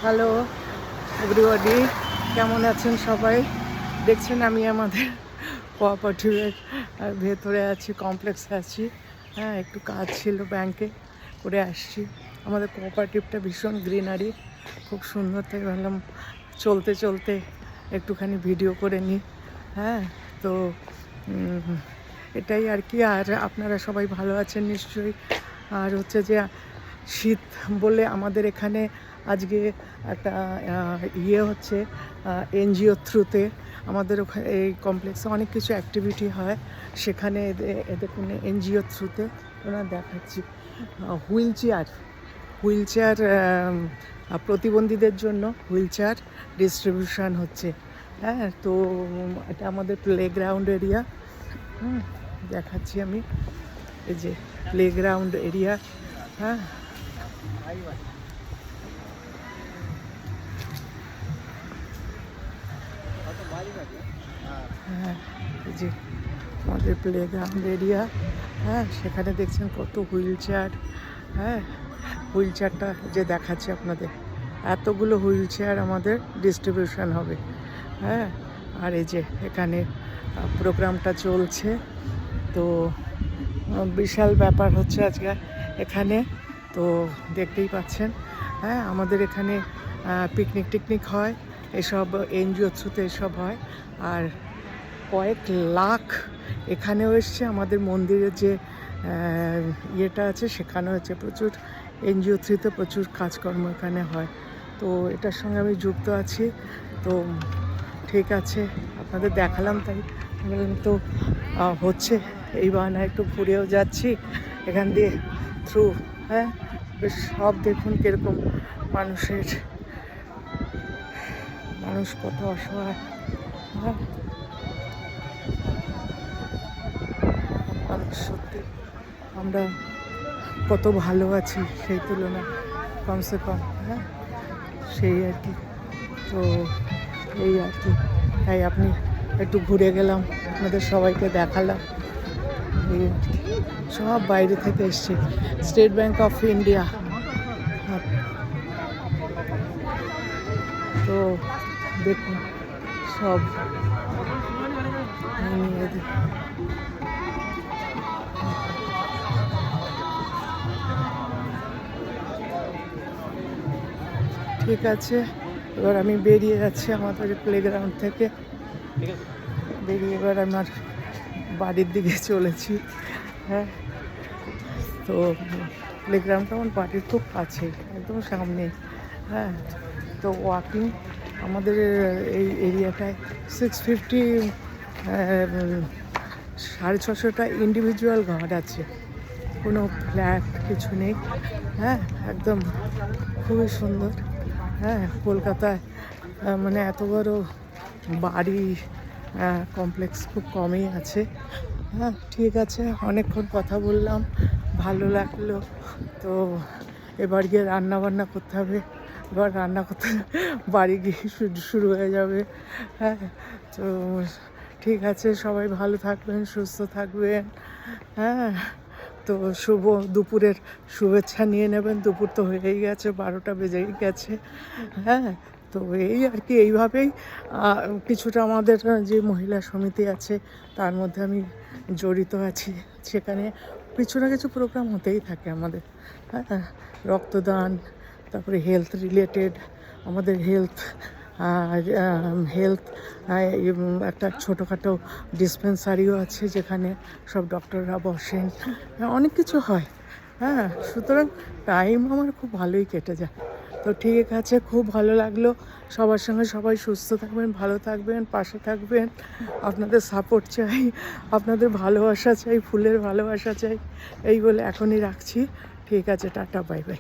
Hello everybody, কেমন আছেন সবাই? দেখছেন আমি আমাদের কোঅপারেটিভের ভেতরে আছি, কমপ্লেক্সে আছি। হ্যাঁ, একটু কাজ ছিল, ব্যাংকে করে আসছি। আমাদের কোঅপারেটিভটা ভীষণ গ্রিনারি, খুব সুন্দর। তাই ভাবলাম চলতে চলতে একটুখানি ভিডিও করে নিই। হ্যাঁ, তো এটাই আর কি। আর আপনারা সবাই ভালো আছেন নিশ্চয়ই। আর হচ্ছে যে শীত বলে আমাদের এখানে আজকে একটা হচ্ছে এনজিও থ্রুতে আমাদের ওখানে এই কমপ্লেক্সে অনেক কিছু অ্যাক্টিভিটি হয়। সেখানে এদের কোনো এনজিও থ্রুতে ওনার দেখাচ্ছি হুইল চেয়ার প্রতিবন্ধীদের জন্য হুইল চেয়ার ডিস্ট্রিবিউশন হচ্ছে। হ্যাঁ, তো এটা আমাদের প্লেগ্রাউন্ড এরিয়া। দেখাচ্ছি আমি, এই যে প্লেগ্রাউন্ড এরিয়া। হ্যাঁ, হ্যাঁ, এই যে আমাদের প্লেগ্রাউন্ড এরিয়া। হ্যাঁ, সেখানে দেখছেন কত হুইল চেয়ার। হ্যাঁ, হুইল চেয়ারটা যে দেখাচ্ছি আপনাদের, এতগুলো হুইল চেয়ার আমাদের ডিস্ট্রিবিউশন হবে। হ্যাঁ, আর এই যে এখানে প্রোগ্রামটা চলছে। তো বিশাল ব্যাপার হচ্ছে আজকে এখানে, তো দেখতেই পাচ্ছেন। হ্যাঁ, আমাদের এখানে পিকনিক হয়, এসব এনজিও থ্রুতে এসব হয়। আর কয়েক লাখ এখানেও এসছে। আমাদের মন্দিরের যে ইয়েটা আছে সেখানেও হচ্ছে, প্রচুর এনজিও থ্রুতে প্রচুর কাজকর্ম এখানে হয়। তো এটার সঙ্গে আমি যুক্ত আছি। তো ঠিক আছে, আপনাদের দেখালাম। তাই বললাম তো হচ্ছে, এই বাহানা একটু ঘুরেও যাচ্ছি এখান দিয়ে থ্রু। হ্যাঁ, বেশ সব দেখুন কীরকম মানুষ কত অসহায়। হ্যাঁ, মানুষ সত্যি আমরা কত ভালো আছি সেই তুলনায়, কমসে কম। হ্যাঁ, সেই আর কি। তো এই আর কি, তাই আপনি একটু ঘুরে গেলাম, আপনাদের সবাইকে দেখালাম। এই সব বাইরে থেকে এসছে, স্টেট ব্যাংক অফ ইন্ডিয়া। তো দেখুন সব ঠিক আছে। এবার আমি বেরিয়ে যাচ্ছি আমাদের প্লেগ্রাউন্ড থেকে, বেরিয়ে এবার আমার বাড়ির দিকে চলেছি। হ্যাঁ, তো প্লেগ্রাউন্ডটা আমার বাড়ির খুব কাছে, একদম সামনে। হ্যাঁ, তো ওয়াকিং আমাদের এই এরিয়াটায় 650 650টা ইন্ডিভিজুয়াল ঘর আছে, কোনো ফ্ল্যাট কিছু নেই। হ্যাঁ, একদম খুবই সুন্দর। হ্যাঁ, কলকাতায় মানে এত বড় বাড়ি কমপ্লেক্স খুব কমই আছে। হ্যাঁ, ঠিক আছে, অনেকক্ষণ কথা বললাম, ভালো লাগলো। তো এবার গিয়ে রান্না করতে হবে। এবার রান্না করতে বাড়ি গিয়ে শুরু হয়ে যাবে। হ্যাঁ, তো ঠিক আছে, সবাই ভালো থাকবেন, সুস্থ থাকবেন। হ্যাঁ, তো শুভ দুপুরের শুভেচ্ছা নিয়ে নেবেন। দুপুর তো হয়েই গেছে, 12টা বেজেই গেছে। হ্যাঁ, তো এই আর কি, এইভাবেই কিছুটা আমাদের যে মহিলা সমিতি আছে তার মধ্যে আমি জড়িত আছি। সেখানে কিছু না কিছু প্রোগ্রাম হতেই থাকে আমাদের। হ্যাঁ, রক্তদান, তারপরে হেলথ রিলেটেড, আমাদের হেলথ একটা ছোটোখাটো ডিসপেন্সারিও আছে যেখানে সব ডক্টররা বসেন। অনেক কিছু হয়। হ্যাঁ, সুতরাং টাইম আমার খুব ভালোই কেটে যায়। তো ঠিক আছে, খুব ভালো লাগলো। সবার সঙ্গে সবাই সুস্থ থাকবেন, ভালো থাকবেন, পাশে থাকবেন। আপনাদের সাপোর্ট চাই, আপনাদের ভালোবাসা চাই, ফুলের ভালোবাসা চাই। এই বলে এখনই রাখছি। ঠিক আছে, টাটা, বাই বাই।